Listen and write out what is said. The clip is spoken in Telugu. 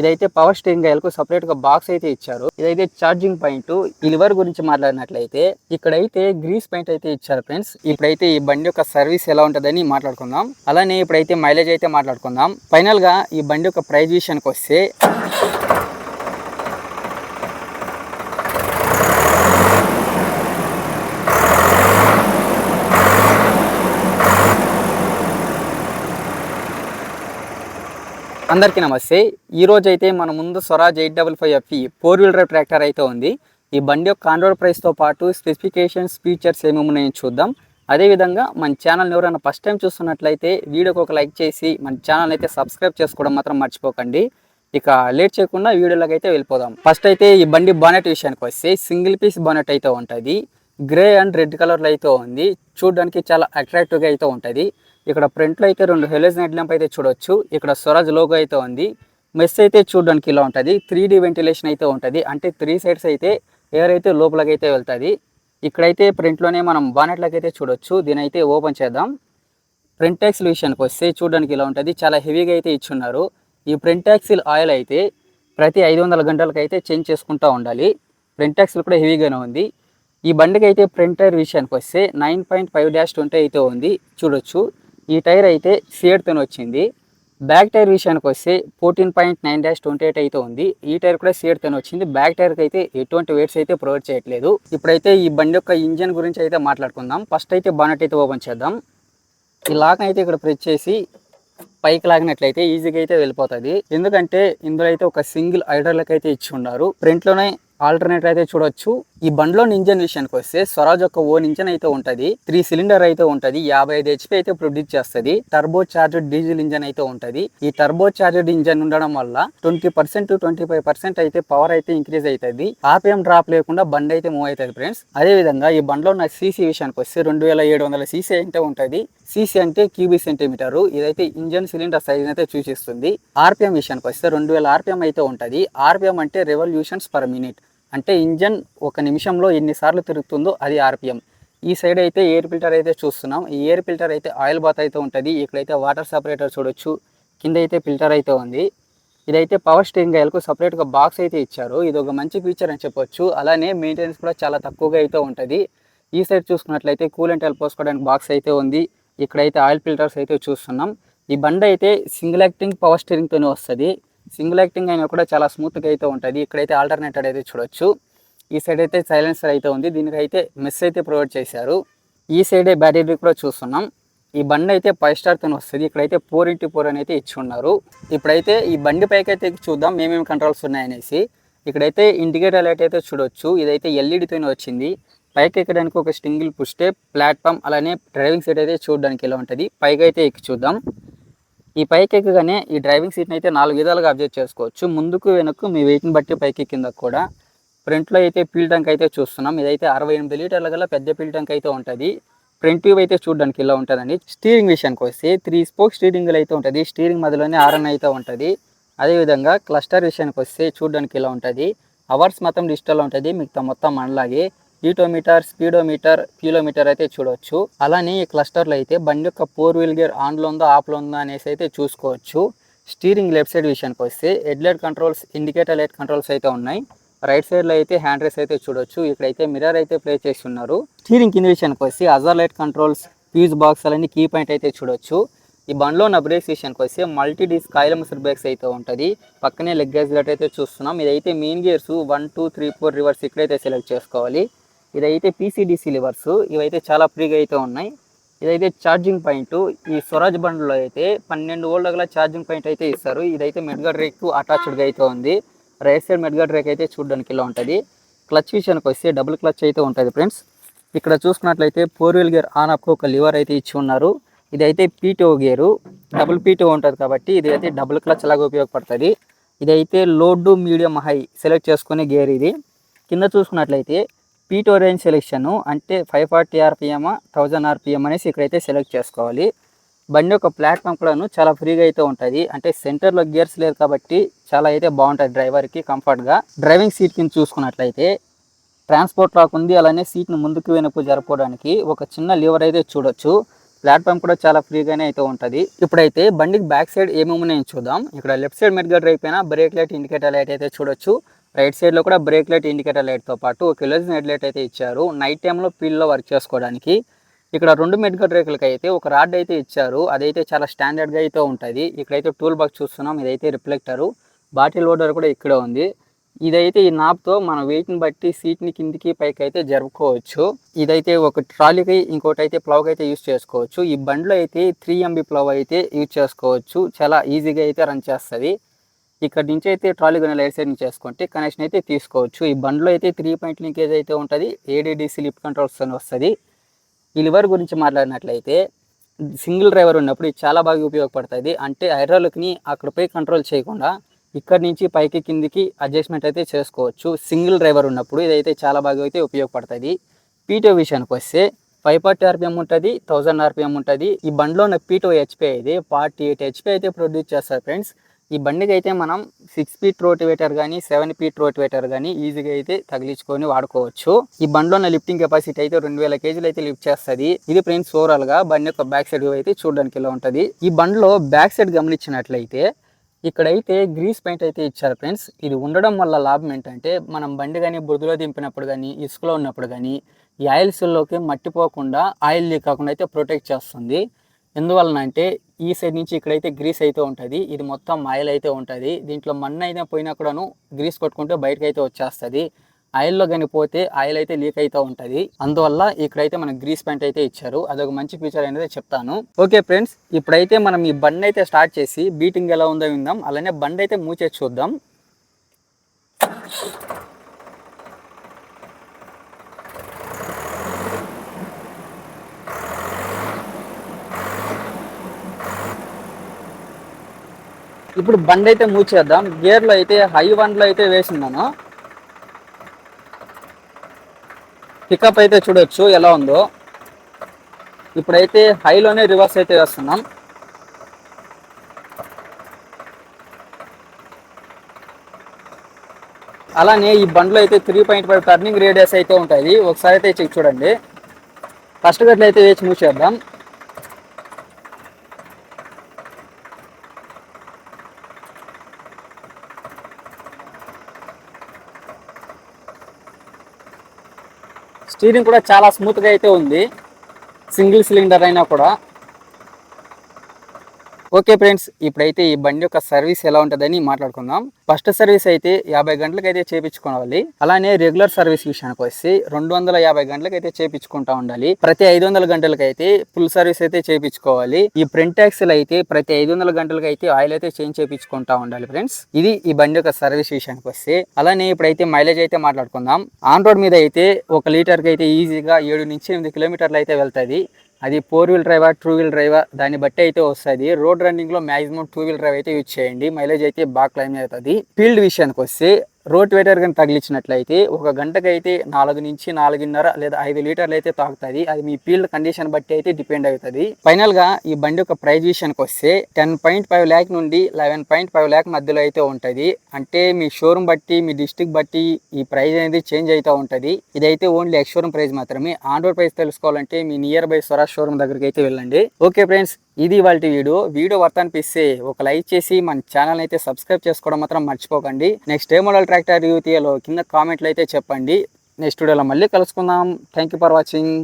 ఇదైతే పవర్ స్టీరింగ్ గైల్ కు సపరేట్ గా బాక్స్ అయితే ఇచ్చారు. ఇదైతే ఛార్జింగ్ పాయింట్. ఈ లివర్ గురించి మాట్లాడినట్లయితే ఇక్కడైతే గ్రీస్ పెయింట్ అయితే ఇచ్చారు ఫ్రెండ్స్. ఇప్పుడైతే ఈ బండి యొక్క సర్వీస్ ఎలా ఉంటుందని మాట్లాడుకుందాం. అలానే ఇప్పుడైతే మైలేజ్ అయితే మాట్లాడుకుందాం. ఫైనల్ గా ఈ బండి యొక్క ప్రైస్ విషయానికి వస్తే అందరికీ నమస్తే. ఈ రోజు అయితే మన ముందు Swaraj 855FE 4-wheel drive tractor అయితే ఉంది. ఈ బండి యొక్క ఆన్ రోడ్ ప్రైస్తో పాటు స్పెసిఫికేషన్స్, ఫీచర్స్ ఏమేమి ఉన్నాయో చూద్దాం. అదేవిధంగా మన ఛానల్ ఎవరైనా ఫస్ట్ టైం చూస్తున్నట్లయితే వీడియోకి ఒక లైక్ చేసి మన ఛానల్ అయితే సబ్స్క్రైబ్ చేసుకోవడం మాత్రం మర్చిపోకండి. ఇక లేట్ చేయకుండా వీడియోలోకి అయితే వెళ్ళిపోదాం. ఫస్ట్ అయితే ఈ బండి బానెట్ విషయానికి వస్తే సింగిల్ పీస్ బానెట్ అయితే ఉంటుంది. గ్రే అండ్ రెడ్ కలర్లో అయితే ఉంది. చూడడానికి చాలా అట్రాక్టివ్గా అయితే ఉంటుంది. ఇక్కడ ఫ్రంట్లో అయితే 2 హెలోజన్ హెడ్ ల్యాంప్ అయితే చూడొచ్చు. ఇక్కడ స్వరాజ్ లోగో అయితే ఉంది. మెస్ అయితే చూడడానికి ఇలా ఉంటుంది. 3D వెంటిలేషన్ అయితే ఉంటుంది. అంటే 3 సైడ్స్ అయితే ఎయిర్ అయితే లోపలికి అయితే వెళ్తుంది. ఇక్కడైతే ఫ్రంట్లోనే మనం బానెట్లకి అయితే చూడొచ్చు. దీని అయితే ఓపెన్ చేద్దాం. ఫ్రంట్ యాక్సిల్ విషయానికి వస్తే చూడడానికి ఇలా ఉంటుంది. చాలా హెవీగా అయితే ఇచ్చున్నారు. ఈ ఫ్రంట్ యాక్సిల్ ఆయిల్ అయితే ప్రతి 500 గంటలకు అయితే చేంజ్ చేసుకుంటూ ఉండాలి. ఫ్రంట్ యాక్సిల్ కూడా హెవీగానే ఉంది. ఈ బండికి అయితే ఫ్రంట్ టైర్ విషయానికి వస్తే 9.5-20 అయితే ఉంది చూడొచ్చు. ఈ టైర్ అయితే సియర్తో వచ్చింది. బ్యాక్ టైర్ విషయానికి వస్తే 14.9-28 అయితే ఉంది. ఈ టైర్ కూడా సియర్తో వచ్చింది. బ్యాక్ టైర్కి అయితే ఎటువంటి వెయిట్స్ అయితే ప్రొవైడ్ చేయట్లేదు. ఇప్పుడైతే ఈ బండి యొక్క ఇంజన్ గురించి అయితే మాట్లాడుకుందాం. ఫస్ట్ అయితే బానెట్ అయితే ఓపెన్ చేద్దాం. ఈ లాక్ అయితే ఇక్కడ ప్రెస్ చేసి పైకి లాగినట్లయితే ఈజీగా అయితే వెళ్ళిపోతుంది. ఎందుకంటే ఇందులో అయితే ఒక సింగిల్ హైడ్రాలిక్ అయితే ఇచ్చి ఉన్నారు. ఫ్రంట్లోనే ఆల్టర్నేటర్ అయితే చూడొచ్చు. ఈ బండిలోని ఇంజన్ విషయానికి వస్తే స్వరాజ్ యొక్క ఓన్ ఇంజన్ అయితే ఉంటుంది. 3 సిలిండర్ అయితే ఉంటుంది. 55 HP అయితే ప్రొడ్యూస్ చేస్తుంది. టర్బో చార్జెడ్ డీజిల్ ఇంజన్ అయితే ఉంటుంది. ఈ టర్బో చార్జెడ్ ఇంజన్ ఉండడం వల్ల 20% to 25% అయితే పవర్ అయితే ఇంక్రీజ్ అవుతుంది. ఆర్పిఎం డ్రాప్ లేకుండా బండి అయితే మూవ్ అవుతుంది ఫ్రెండ్స్. అదే విధంగా ఈ బండిలో ఉన్న సీసీ విషయానికి వస్తే 2700 సీసీ అయితే ఉంటుంది. సీసీ అంటే క్యూబిక్ సెంటీమీటర్. ఇదైతే ఇంజన్ సిలిండర్ సైజ్ అయితే సూచిస్తుంది. ఆర్పిఎం విషయానికి వస్తే 2000 ఆర్పిఎం అయితే ఉంటుంది. ఆర్పిఎం అంటే రెవల్యూషన్స్ పర్ మినిట్. అంటే ఇంజన్ ఒక నిమిషంలో ఎన్నిసార్లు తిరుగుతుందో అది ఆర్పిఎం. ఈ సైడ్ అయితే ఎయిర్ ఫిల్టర్ అయితే చూస్తున్నాం. ఈ ఎయిర్ ఫిల్టర్ అయితే ఆయిల్ బాత్ అయితే ఉంటుంది. ఇక్కడైతే వాటర్ సపరేటర్ చూడొచ్చు. కింద అయితే ఫిల్టర్ అయితే ఉంది. ఇదైతే పవర్ స్టీరింగ్ గైల్కు సపరేట్గా బాక్స్ అయితే ఇచ్చారు. ఇది ఒక మంచి ఫీచర్ అని చెప్పొచ్చు. అలానే మెయింటెనెన్స్ కూడా చాలా తక్కువగా అయితే ఉంటుంది. ఈ సైడ్ చూసుకున్నట్లయితే కూలెంట్ ఆయిల్ పోసుకోవడానికి బాక్స్ అయితే ఉంది. ఇక్కడైతే ఆయిల్ ఫిల్టర్స్ అయితే చూస్తున్నాం. ఈ బండి అయితే సింగిల్ యాక్టింగ్ పవర్ స్టీరింగ్తోనే వస్తుంది. సింగిల్ యాక్టింగ్ అయినా కూడా చాలా స్మూత్గా అయితే ఉంటుంది. ఇక్కడైతే ఆల్టర్నేటర్ అయితే చూడొచ్చు. ఈ సైడ్ అయితే సైలెన్సర్ అయితే ఉంది. దీనికి అయితే మెస్ అయితే ప్రొవైడ్ చేశారు. ఈ సైడే బ్యాటరీ కూడా చూస్తున్నాం. ఈ బండి అయితే 5 స్టార్తో వస్తుంది. ఇక్కడైతే 4x4 అని అయితే ఇచ్చి ఉన్నారు. ఇప్పుడైతే ఈ బండి పైకి అయితే చూద్దాం ఏమేమి కంట్రోల్స్ ఉన్నాయనేసి. ఇక్కడైతే ఇండికేటర్ లైట్ అయితే చూడొచ్చు. ఇదైతే ఎల్ఈడితోనే వచ్చింది. పైకి ఎక్కడానికి ఒక సింగిల్ పుష్ స్టెప్, ప్లాట్ఫామ్, అలానే డ్రైవింగ్ సీట్ అయితే చూడడానికి ఎలా ఉంటుంది. పైకి అయితే ఎక్కి చూద్దాం. ఈ పైకి ఎక్కగానే ఈ డ్రైవింగ్ సీట్ని అయితే 4 విధాలుగా అడ్జస్ట్ చేసుకోవచ్చు. ముందుకు వెనక్కు మీ వెయిట్ని బట్టి పైకి కింద కూడా. ఫ్రంట్లో అయితే ఫ్యూల్ ట్యాంక్ అయితే చూస్తున్నాం. ఇదైతే 68 లీటర్ల గల పెద్ద ఫ్యూల్ ట్యాంక్ అయితే ఉంటుంది. ఫ్రంట్ వ్యూ అయితే చూడడానికి ఇలా ఉంటుందండి. స్టీరింగ్ విషయానికి వస్తే 3 స్పోక్ స్టీరింగ్లు అయితే ఉంటుంది. స్టీరింగ్ మధ్యలోనే ఆర్ఎన్ అయితే ఉంటుంది. అదేవిధంగా క్లస్టర్ విషయానికి వస్తే చూడడానికి ఇలా ఉంటుంది. అవర్స్ మొత్తం డిజిటల్లో ఉంటుంది. మిగతా మొత్తం మనలాగే ఈటోమీటర్, స్పీడోమీటర్, కిలోమీటర్ అయితే చూడవచ్చు. అలానే ఈ క్లస్టర్లో అయితే బండి యొక్క 4-wheel గేర్ ఆన్లో ఉందా ఆఫ్లో ఉందా అనేసి అయితే చూసుకోవచ్చు. స్టీరింగ్ లెఫ్ట్ సైడ్ విషయానికి వస్తే head light controls, indicator light controls అయితే ఉన్నాయి. రైట్ సైడ్లో అయితే హ్యాండ్ రేస్ అయితే చూడొచ్చు. ఇక్కడైతే మిర్రర్ అయితే ప్లే చేసి ఉన్నారు. స్టీరింగ్ కింద విషయానికి వస్తే hazard light controls, fuse box అలానే కీ పాయింట్ అయితే చూడొచ్చు. ఈ బండిలో ఉన్న బ్రేక్స్ విషయానికి వస్తే multi disc oil mixer brakes అయితే ఉంటుంది. పక్కనే లెగ్ గ్యాస్ అయితే చూస్తున్నాం. ఇదైతే మెయిన్ గేర్స్ 1, 2, 3, 4 రివర్స్ ఇక్కడైతే సెలెక్ట్ చేసుకోవాలి. ఇదైతే PCDC లివర్స్. ఇవైతే చాలా ఫ్రీగా అయితే ఉన్నాయి. ఇదైతే ఛార్జింగ్ పాయింట్. ఈ స్వరాజ్ బండ్లో అయితే 12 వోల్ట్ గల ఛార్జింగ్ పాయింట్ అయితే ఇస్తారు. ఇదైతే మెడ్గార్డ్ రేక్ అటాచ్డ్గా అయితే ఉంది. రైట్ సైడ్ మెడ్గార్డ్ రేక్ అయితే చూడడానికి ఇలా ఉంటుంది. క్లచ్ విషయానికి వస్తే డబుల్ క్లచ్ అయితే ఉంటుంది ఫ్రెండ్స్. ఇక్కడ చూసుకున్నట్లయితే 4-wheel గేర్ ఆన్ అప్ ఒక లివర్ అయితే ఇచ్చి ఉన్నారు. ఇదైతే PTO గేరు. డబుల్ PTO ఉంటుంది కాబట్టి ఇది అయితే డబుల్ క్లచ్ లాగా ఉపయోగపడుతుంది. ఇదైతే లోడ్, మీడియం, హై సెలెక్ట్ చేసుకునే గేర్ ఇది. కింద చూసుకున్నట్లయితే PTO రేంజ్ సెలెక్షన్ అంటే 540 RPM, 1000 RPM అనేసి ఇక్కడైతే సెలెక్ట్ చేసుకోవాలి. బండి యొక్క ప్లాట్ఫామ్ కూడాను చాలా ఫ్రీగా అయితే ఉంటుంది. అంటే సెంటర్లో గేర్స్ లేదు కాబట్టి చాలా అయితే బాగుంటుంది డ్రైవర్కి కంఫర్ట్గా. డ్రైవింగ్ సీట్ కింద చూసుకున్నట్లయితే ట్రాన్స్పోర్ట్ లాక్ ఉంది. అలానే సీట్ను ముందుకు వెనక్కు జరపడానికి ఒక చిన్న లివర్ అయితే చూడొచ్చు. ప్లాట్ఫామ్ కూడా చాలా ఫ్రీగానే అయితే ఉంటుంది. ఇప్పుడైతే బండికి బ్యాక్ సైడ్ ఏమేమి ఉన్నాయో చూద్దాం. ఇక్కడ లెఫ్ట్ సైడ్ మెడ్ గడ్డర్ అయిపోయినా బ్రేక్ లైట్ ఇండికేటర్ లైట్ అయితే చూడొచ్చు. రైట్ సైడ్లో కూడా బ్రేక్ లైట్ ఇండికేటర్ లైట్తో పాటు ఒక ఎల్ఈడి హెడ్ లైట్ అయితే ఇచ్చారు నైట్ టైంలో ఫీల్డ్లో వర్క్ చేసుకోవడానికి. ఇక్కడ 2 మెడ్ గడ్డర్ రేకులకి అయితే ఒక రాడ్ అయితే ఇచ్చారు. అదైతే చాలా స్టాండర్డ్గా అయితే ఉంటుంది. ఇక్కడైతే టూల్ బాక్స్ చూస్తున్నాం, ఇదైతే రిఫ్లెక్టరు. బాటిల్ హోల్డర్ కూడా ఇక్కడే ఉంది. ఇదైతే ఈ నాప్తో మన వెయిట్ని బట్టి సీట్ని కిందికి పైకి అయితే జరుపుకోవచ్చు. ఇదైతే ఒక ట్రాలీకి ఇంకోటి అయితే ప్లవ్కి అయితే యూజ్ చేసుకోవచ్చు. ఈ బండిలో అయితే 3 MB ప్లవ్ అయితే యూజ్ చేసుకోవచ్చు. చాలా ఈజీగా అయితే రన్ చేస్తుంది. ఇక్కడ నుంచి అయితే ట్రాలీ కానీ లైట్ సైడ్ నుంచి చేసుకుంటే కనెక్షన్ అయితే తీసుకోవచ్చు. ఈ బండిలో అయితే 3 పాయింట్ లింకేజ్ అయితే ఉంటుంది. ADDC లిఫ్ట్ కంట్రోల్స్ అని వస్తుంది. ఈ లివర్ గురించి మాట్లాడినట్లయితే సింగిల్ డ్రైవర్ ఉన్నప్పుడు ఇది చాలా బాగా ఉపయోగపడుతుంది. అంటే హైడ్రాలిక్ని అక్కడపై కంట్రోల్ చేయకుండా ఇక్కడ నుంచి పైకి కిందికి అడ్జస్ట్మెంట్ అయితే చేసుకోవచ్చు. సింగిల్ డ్రైవర్ ఉన్నప్పుడు ఇదైతే చాలా బాగా అయితే ఉపయోగపడుతుంది. పీటో విషయానికి వస్తే 540 RPM ఉంటుంది, 1000 RPM ఉంటుంది. ఈ బండిలో ఉన్న పీటో HP అయితే 48 HP అయితే ప్రొడ్యూస్ చేస్తారు ఫ్రెండ్స్. ఈ బండికి అయితే మనం 6 ఫీట్ రోటివేటర్ కానీ 7 ఫీట్ రోటివేటర్ కానీ ఈజీగా అయితే తగిలించుకొని వాడుకోవచ్చు. ఈ బండిలో ఉన్న లిఫ్టింగ్ కెపాసిటీ అయితే 2000 kg అయితే లిఫ్ట్ చేస్తుంది. ఇది ఫ్రెండ్స్ ఓవరాల్ గా బండి యొక్క బ్యాక్ సైడ్ అయితే చూడడానికి ఇలా ఉంటుంది. ఈ బండిలో బ్యాక్ సైడ్ గమనించినట్లయితే ఇక్కడైతే గ్రీస్ పెయింట్ అయితే ఇచ్చారు ఫ్రెండ్స్. ఇది ఉండడం వల్ల లాభం ఏంటంటే మనం బండి కానీ బురదలో దింపినప్పుడు కానీ ఇసుకలో ఉన్నప్పుడు కానీ ఈ ఆయిల్స్లోకి మట్టిపోకుండా ఆయిల్ లీక్ కాకుండా అయితే ప్రొటెక్ట్ చేస్తుంది. ఎందువలన అంటే ఈ సైడ్ నుంచి ఇక్కడైతే గ్రీస్ అయితే ఉంటుంది. ఇది మొత్తం ఆయిల్ అయితే ఉంటుంది. దీంట్లో మన్ను అయితే పోయినా కూడాను గ్రీస్ కొట్టుకుంటే బయటకు అయితే వచ్చేస్తుంది. ఆయిల్లో కానీ పోతే ఆయిల్ అయితే లీక్ అయితే ఉంటుంది. అందువల్ల ఇక్కడైతే మనకు గ్రీస్ పెయింట్ అయితే ఇచ్చారు. అదొక మంచి ఫీచర్ అనేది చెప్తాను. ఓకే ఫ్రెండ్స్, ఇప్పుడైతే మనం ఈ బండి అయితే స్టార్ట్ చేసి బీటింగ్ ఎలా ఉందో విందాం. అలానే బండి అయితే మూవ్ చేసి చూద్దాం. ఇప్పుడు బండి అయితే మూవ్ చేద్దాం. గేర్లో అయితే హై 1లో అయితే వేసినాను. పికప్ అయితే చూడొచ్చు ఎలా ఉందో. ఇప్పుడైతే హైలోనే రివర్స్ అయితే వేస్తున్నాం. అలానే ఈ బండిలో అయితే 3.5 టర్నింగ్ రేడియస్ అయితే ఉంటుంది. ఒకసారి అయితే చెక్ చూడండి. ఫస్ట్ గట్ల అయితే వేసి మూవ్ చేద్దాం. స్టీరింగ్ కూడా చాలా స్మూత్గా అయితే ఉంది, సింగిల్ సిలిండర్ అయినా కూడా. ఓకే ఫ్రెండ్స్, ఇప్పుడైతే ఈ బండి యొక్క సర్వీస్ ఎలా ఉంటుందని మాట్లాడుకుందాం. ఫస్ట్ సర్వీస్ అయితే 50 గంటలకు అయితే చేయించుకోవాలి. అలానే రెగ్యులర్ సర్వీస్ విషయానికి వస్తే 250 గంటలకు అయితే చేయించుకుంటా ఉండాలి. ప్రతి 500 గంటలకు అయితే ఫుల్ సర్వీస్ అయితే చేయించుకోవాలి. ఈ ఫ్రంట్ యాక్సిల్ అయితే ప్రతి 500 గంటలకు అయితే ఆయిల్ అయితే చేంజ్ చేయించుకుంటా ఉండాలి ఫ్రెండ్స్. ఇది ఈ బండి యొక్క సర్వీస్ విషయానికి వస్తే. అలానే ఇప్పుడైతే మైలేజ్ అయితే మాట్లాడుకుందాం. ఆన్ రోడ్ మీద అయితే 1 లీటర్కి అయితే ఈజీగా 7 నుంచి 8 కిలోమీటర్లు అయితే వెళ్తుంది. అది 4 వీల్ డ్రైవర్, 2 వీల్ డ్రైవర్ దాన్ని బట్టి అయితే వస్తుంది. రోడ్ రన్నింగ్ లో మాక్సిమం 2 వీల్ డ్రైవ్ అయితే యూజ్ చేయండి. మైలేజ్ అయితే బాగా క్లైమ్ అవుతుంది. ఫీల్డ్ విషయానికి వస్తే రోటివేటర్ కానీ తగిలించినట్లయితే 1 గంటకైతే 4 నుంచి 4.5 లేదా 5 లీటర్లు అయితే తాగుతుంది. అది మీ ఫీల్డ్ కండిషన్ బట్టి అయితే డిపెండ్ అవుతుంది. ఫైనల్ గా ఈ బండి యొక్క ప్రైస్ విషయానికి వస్తే 10.5 lakh నుండి 11.5 lakh మధ్యలో అయితే ఉంటుంది. అంటే మీ షోరూమ్ బట్టి, మీ డిస్ట్రిక్ట్ బట్టి ఈ ప్రైస్ అనేది చేంజ్ అవుతూ ఉంటుంది. ఇదైతే ఓన్లీ ఎక్స్ షోరూమ్ ప్రైస్ మాత్రమే. ఆన్ రోడ్ ప్రైస్ తెలుసుకోవాలంటే మీ నియర్ బై స్వరాజ్ షోరూమ్ దగ్గరికి అయితే వెళ్ళండి. ఓకే ఫ్రెండ్స్, ఇది వాళ్ళ వీడియో వర్త్ అనిపిస్తే ఒక లైక్ చేసి మన ఛానల్ అయితే సబ్స్క్రైబ్ చేసుకోవడం మాత్రం మర్చిపోకండి. నెక్స్ట్ ఏ మోడల్ ట్రాక్టర్ రివ్యూ తీయాలో కింద కామెంట్లు అయితే చెప్పండి. నెక్స్ట్ వీడియోలో మళ్ళీ కలుసుకుందాం. Thank you for watching.